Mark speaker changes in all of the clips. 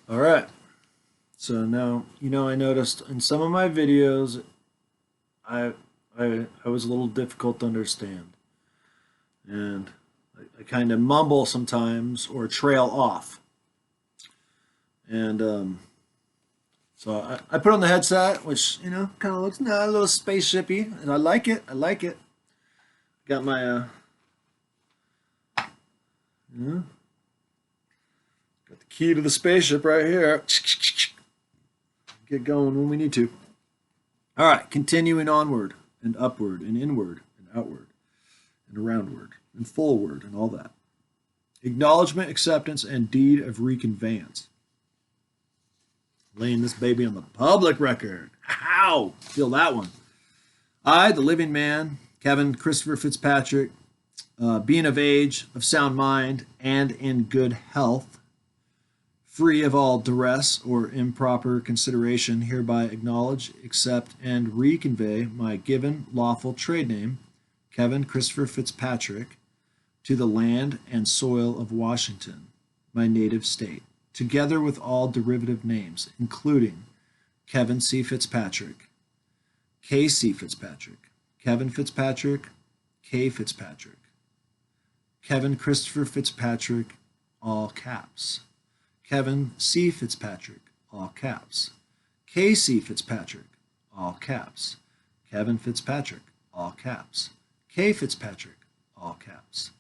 Speaker 1: All right. So now, I noticed in some of my videos, I I was a little difficult to understand, and I kind of mumble sometimes or trail off. And so I put on the headset, which kind of looks a little spaceshipy, and I like it. I like it. Got my you got the key to the spaceship right here. Get going when we need to. All right, continuing onward and upward and inward and outward and aroundward and forward and all that. Acknowledgement, acceptance, and deed of reconveyance. Laying this baby on the public record. Ow! Feel that one. I, the living man, Kevin Christopher Fitzpatrick, being of age, of sound mind, and in good health, free of all duress or improper consideration, hereby acknowledge, accept, and reconvey my given lawful trade name, Kevin Christopher Fitzpatrick, to the land and soil of Washington, my native state, together with all derivative names, including Kevin C. Fitzpatrick, K.C. Fitzpatrick, Kevin Fitzpatrick, K. Fitzpatrick, Kevin Christopher Fitzpatrick, all caps, Kevin C. Fitzpatrick, all caps, K.C. Fitzpatrick, all caps, Kevin Fitzpatrick, all caps, K. Fitzpatrick, all caps,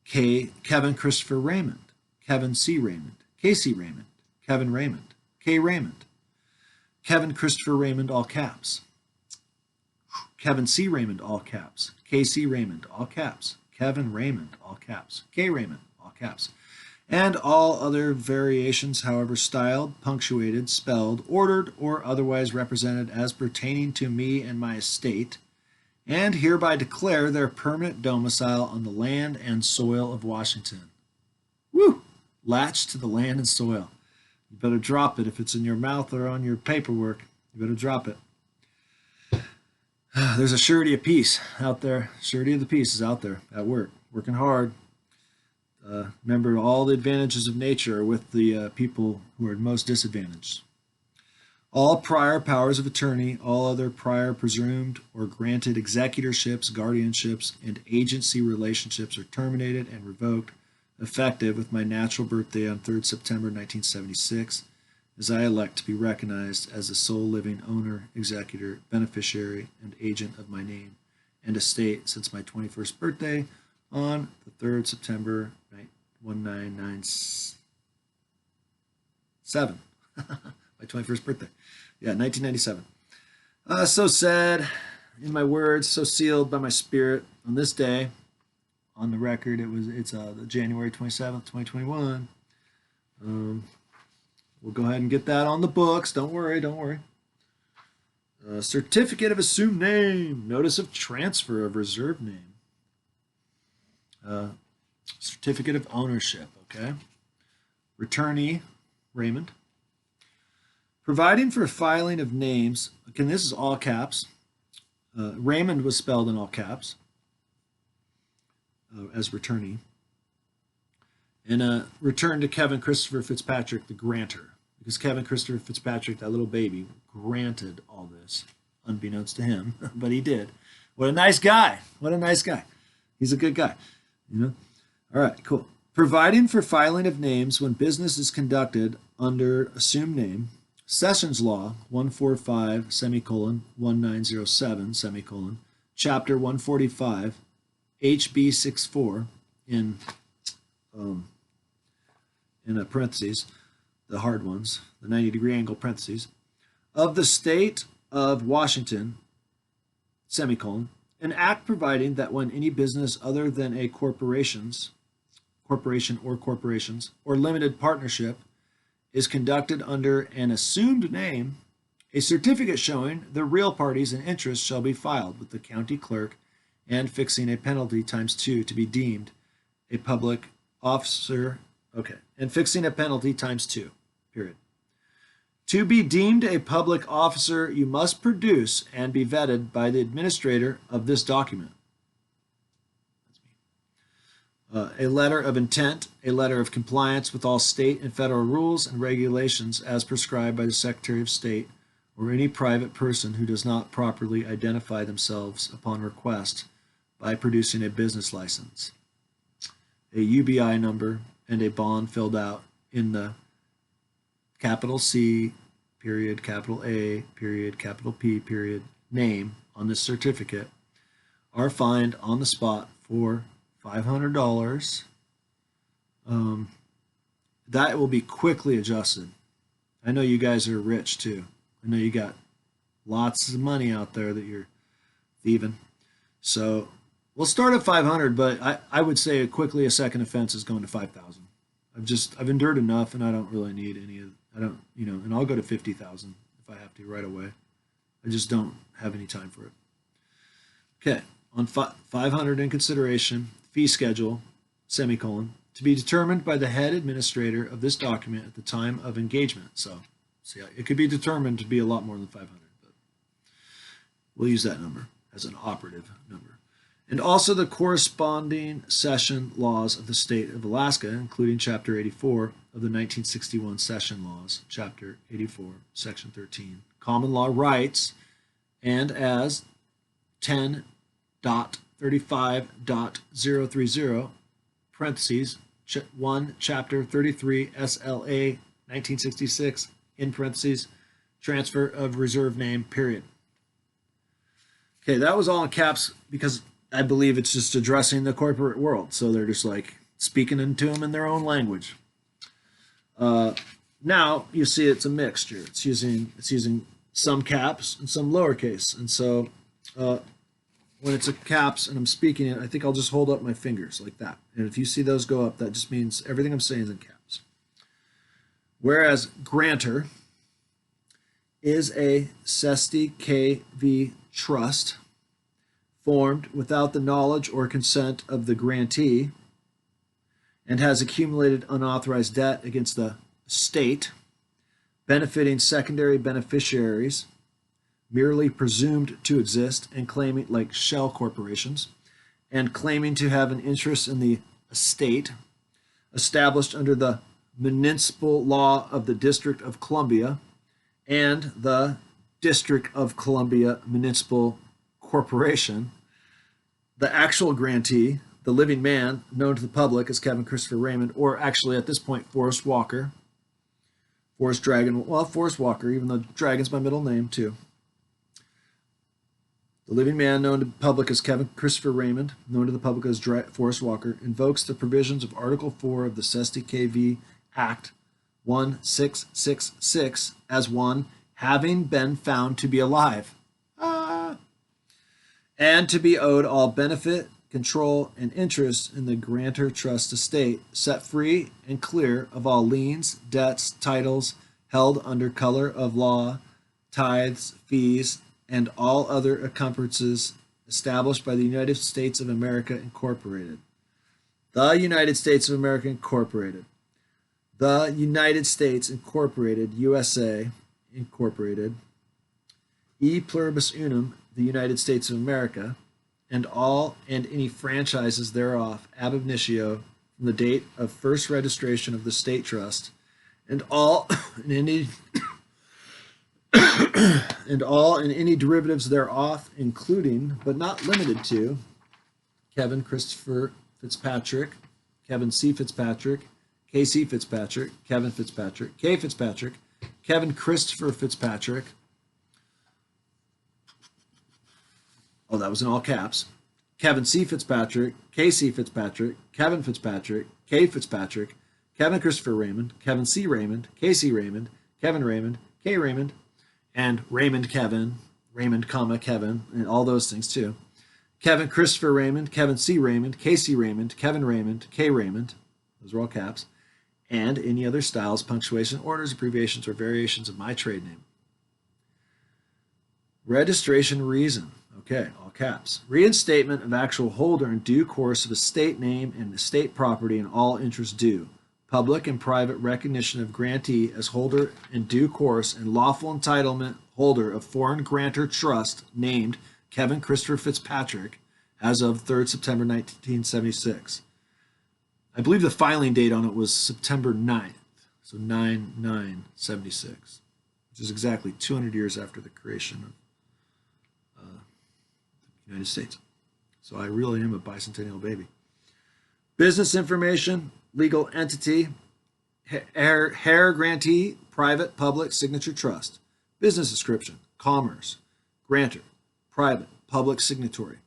Speaker 1: Kevin Christopher Raymond, Kevin C. Raymond, K.C. Raymond, Kevin Raymond, K. Raymond, Kevin Christopher Raymond, all caps, Kevin C. Raymond, all caps, K.C. Raymond, all caps, Kevin Raymond, all caps, K. Raymond, all caps, and all other variations, however styled, punctuated, spelled, ordered, or otherwise represented as pertaining to me and my estate, and hereby declare their permanent domicile on the land and soil of Washington. Woo! Latched to the land and soil. You better drop it if it's in your mouth or on your paperwork. You better drop it. There's a surety of peace out there. Surety of the peace is out there at work, working hard. Remember, all the advantages of nature are with the people who are most disadvantaged. All prior powers of attorney, all other prior presumed or granted executorships, guardianships, and agency relationships are terminated and revoked, effective with my natural birthday on 3rd September 1976, as I elect to be recognized as the sole living owner, executor, beneficiary, and agent of my name and estate since my 21st birthday on the 3rd September 1997. My 21st birthday. Yeah, 1997. So said in my words, so sealed by my spirit on this day. On the record, it's January 27th, 2021. We'll go ahead and get that on the books. Don't worry, don't worry. Certificate of assumed name. Notice of transfer of reserved name. Certificate of ownership, okay? Returnee, Raymond. Providing for filing of names. Again, this is all caps. Raymond was spelled in all caps as returnee. And return to Kevin Christopher Fitzpatrick, the grantor. Because Kevin Christopher Fitzpatrick, that little baby, granted all this, unbeknownst to him, but he did. What a nice guy. What a nice guy. He's a good guy. All right, cool. Providing for filing of names when business is conducted under assumed name, Sessions Law 145, semicolon, 1907, semicolon, Chapter 145, HB 64, in parentheses, the hard ones, the 90-degree angle parentheses, of the state of Washington, semicolon, an act providing that when any business other than a corporation or corporations or limited partnership is conducted under an assumed name, a certificate showing the real parties and interests shall be filed with the county clerk and fixing a penalty ×2 to be deemed a public officer, and fixing a penalty ×2, period. To be deemed a public officer, you must produce and be vetted by the administrator of this document. A letter of intent, a letter of compliance with all state and federal rules and regulations as prescribed by the Secretary of State or any private person who does not properly identify themselves upon request by producing a business license, a UBI number, and a bond filled out in the capital C, period, capital A, period, capital P, period, name on this certificate are fined on the spot for $500. That will be quickly adjusted. I know you guys are rich too. I know you got lots of money out there that you're thieving. So we'll start at 500, but I would say quickly a second offense is going to 5,000. I've endured enough, and I don't really need any of. I don't, and I'll go to 50,000 if I have to right away. I just don't have any time for it. Okay, on 500 in consideration, fee schedule, semicolon, to be determined by the head administrator of this document at the time of engagement. So, see, it could be determined to be a lot more than 500, but we'll use that number as an operative number. And also the corresponding session laws of the state of Alaska, including Chapter 84 of the 1961 Session Laws, Chapter 84, Section 13, common law rights, and as 10.35.030, parentheses, 1, Chapter 33, SLA 1966, in parentheses, transfer of reserve name, period. Okay, that was all in caps because I believe it's just addressing the corporate world. So they're just like speaking into them in their own language. Now you see it's a mixture. It's using some caps and some lowercase. And so when it's a caps and I'm speaking it, I think I'll just hold up my fingers like that. And if you see those go up, that just means everything I'm saying is in caps. Whereas grantor is a Cesti KV trust formed without the knowledge or consent of the grantee and has accumulated unauthorized debt against the state, benefiting secondary beneficiaries merely presumed to exist and claiming, like shell corporations, and claiming to have an interest in the estate established under the municipal law of the District of Columbia and the District of Columbia Municipal Corporation. The actual grantee, the living man, known to the public as Kevin Christopher Raymond, or actually at this point, Forrest Walker. Forrest Walker, even though Dragon's my middle name too. The living man, known to the public as Kevin Christopher Raymond, known to the public as Forrest Walker, invokes the provisions of Article 4 of the Cesti KV Act 1666 as one having been found to be alive. And to be owed all benefit, control, and interest in the grantor trust estate, set free and clear of all liens, debts, titles held under color of law, tithes, fees, and all other encumbrances established by the United States of America Incorporated. The United States of America Incorporated. The United States Incorporated, USA Incorporated. E pluribus unum, the United States of America, and all and any franchises thereof ab initio from the date of first registration of the state trust, and all and any and any derivatives thereof, including but not limited to Kevin Christopher Fitzpatrick, Kevin C. Fitzpatrick, K.C. Fitzpatrick, Kevin Fitzpatrick, K. Fitzpatrick, Kevin Christopher Fitzpatrick. Oh, that was in all caps. Kevin C. Fitzpatrick, K.C. Fitzpatrick, Kevin Fitzpatrick, K. Fitzpatrick, Kevin Christopher Raymond, Kevin C. Raymond, K.C. Raymond, Kevin Raymond, K. Raymond, and Raymond Kevin, Raymond, Kevin, and all those things too. Kevin Christopher Raymond, Kevin C. Raymond, K.C. Raymond, Kevin Raymond, K. Raymond. Those are all caps. And any other styles, punctuation, orders, abbreviations, or variations of my trade name. Registration reason. Okay, all caps. Reinstatement of actual holder in due course of estate name and estate property and all interest due. Public and private recognition of grantee as holder in due course and lawful entitlement holder of foreign grantor trust named Kevin Christopher Fitzpatrick as of 3rd September 1976. I believe the filing date on it was September 9th, so 9/9/76, which is exactly 200 years after the creation of the United States. So I really am a bicentennial baby. Business information, legal entity, hair grantee, private, public, signature trust. Business description, commerce, grantor, private, public, signatory.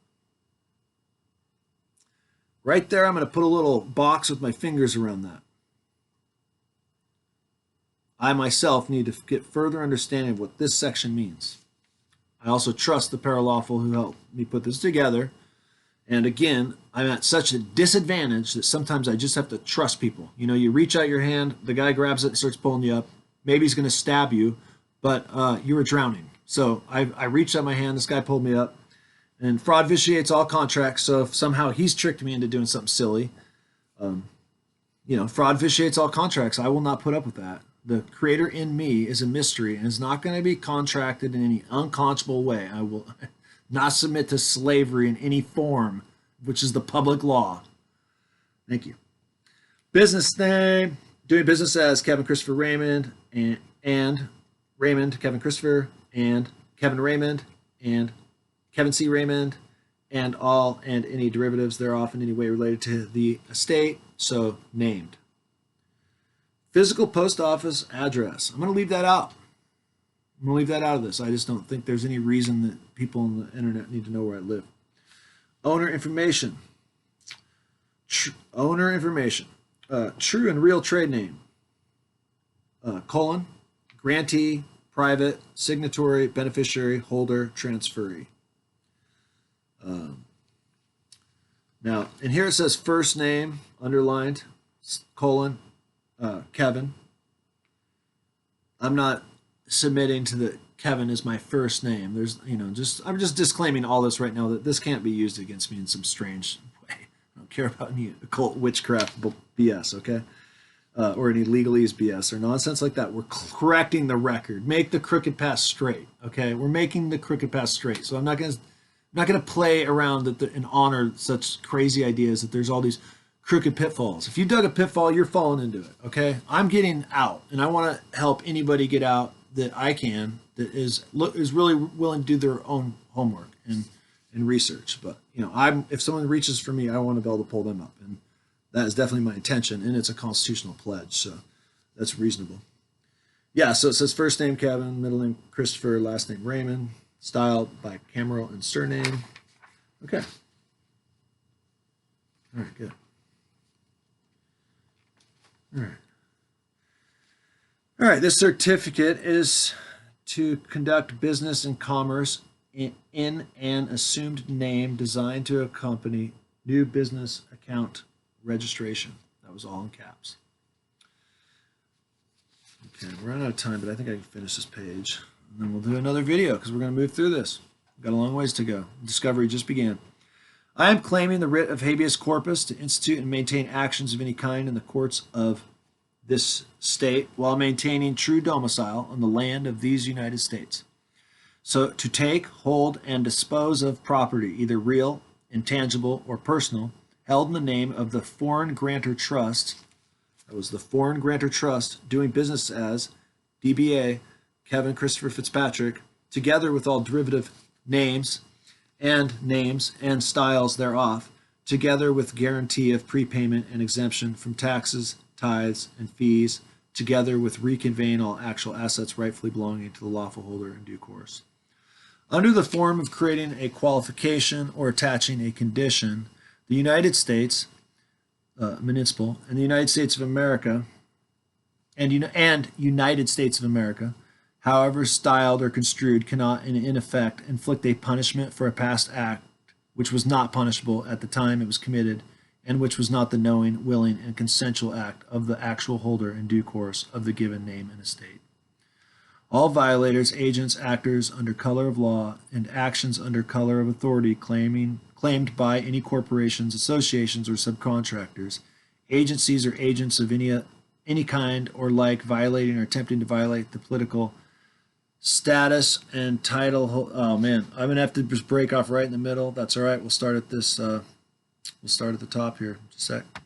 Speaker 1: Right there, I'm going to put a little box with my fingers around that. I myself need to get further understanding of what this section means. I also trust the paralawful who helped me put this together. And again, I'm at such a disadvantage that sometimes I just have to trust people. You know, you reach out your hand, the guy grabs it and starts pulling you up. Maybe he's going to stab you, but you were drowning. So I reached out my hand, this guy pulled me up. And fraud vitiates all contracts, so if somehow he's tricked me into doing something silly, fraud vitiates all contracts. I will not put up with that. The creator in me is a mystery and is not going to be contracted in any unconscionable way. I will not submit to slavery in any form, which is the public law. Thank you. Business name, doing business as Kevin Christopher Raymond and Raymond Kevin Christopher and Kevin Raymond and Kevin C. Raymond and all and any derivatives thereof in any way related to the estate, so named. Physical post office address. I'm going to leave that out. I'm going to leave that out of this. I just don't think there's any reason that people on the internet need to know where I live. Owner information. Owner information. True and real trade name. Grantee, private, signatory, beneficiary, holder, transferee. Now, and here it says first name, underlined, Kevin. I'm not submitting to the Kevin is my first name. There's, I'm just disclaiming all this right now that this can't be used against me in some strange way. I don't care about any occult witchcraft BS, okay? Or any legalese BS or nonsense like that. We're correcting the record. Make the crooked path straight, okay? We're making the crooked path straight. So I'm not going to play around and honor such crazy ideas that there's all these crooked pitfalls. If you dug a pitfall, you're falling into it, okay? I'm getting out, and I want to help anybody get out that I can that is really willing to do their own homework and research. But, if someone reaches for me, I want to be able to pull them up, and that is definitely my intention, and it's a constitutional pledge, so that's reasonable. Yeah, so it says first name Kevin, middle name Christopher, last name Raymond, styled by cameral and surname. Okay. All right, good. All right, this certificate is to conduct business and commerce in an assumed name designed to accompany new business account registration. That was all in caps. Okay, we're running out of time, but I think I can finish this page. And then we'll do another video because we're going to move through this. We've got a long ways to go. Discovery just began. I am claiming the writ of habeas corpus to institute and maintain actions of any kind in the courts of this state while maintaining true domicile on the land of these United States. So to take, hold, and dispose of property, either real, intangible, or personal, held in the name of the Foreign Grantor Trust, that was the Foreign Grantor Trust, doing business as DBA Kevin Christopher Fitzpatrick, together with all derivative names and styles thereof, together with guarantee of prepayment and exemption from taxes, tithes, and fees, together with reconveying all actual assets rightfully belonging to the lawful holder in due course. Under the form of creating a qualification or attaching a condition, the United States, municipal, and the United States of America, and United States of America, however styled or construed, cannot in effect inflict a punishment for a past act which was not punishable at the time it was committed, and which was not the knowing, willing, and consensual act of the actual holder in due course of the given name and estate. All violators, agents, actors under color of law, and actions under color of authority claimed by any corporations, associations, or subcontractors, agencies or agents of any kind or like, violating or attempting to violate the political status and title. Oh man, I'm gonna have to just break off right in the middle. That's all right. We'll start at this. We'll start at the top here. Just a sec.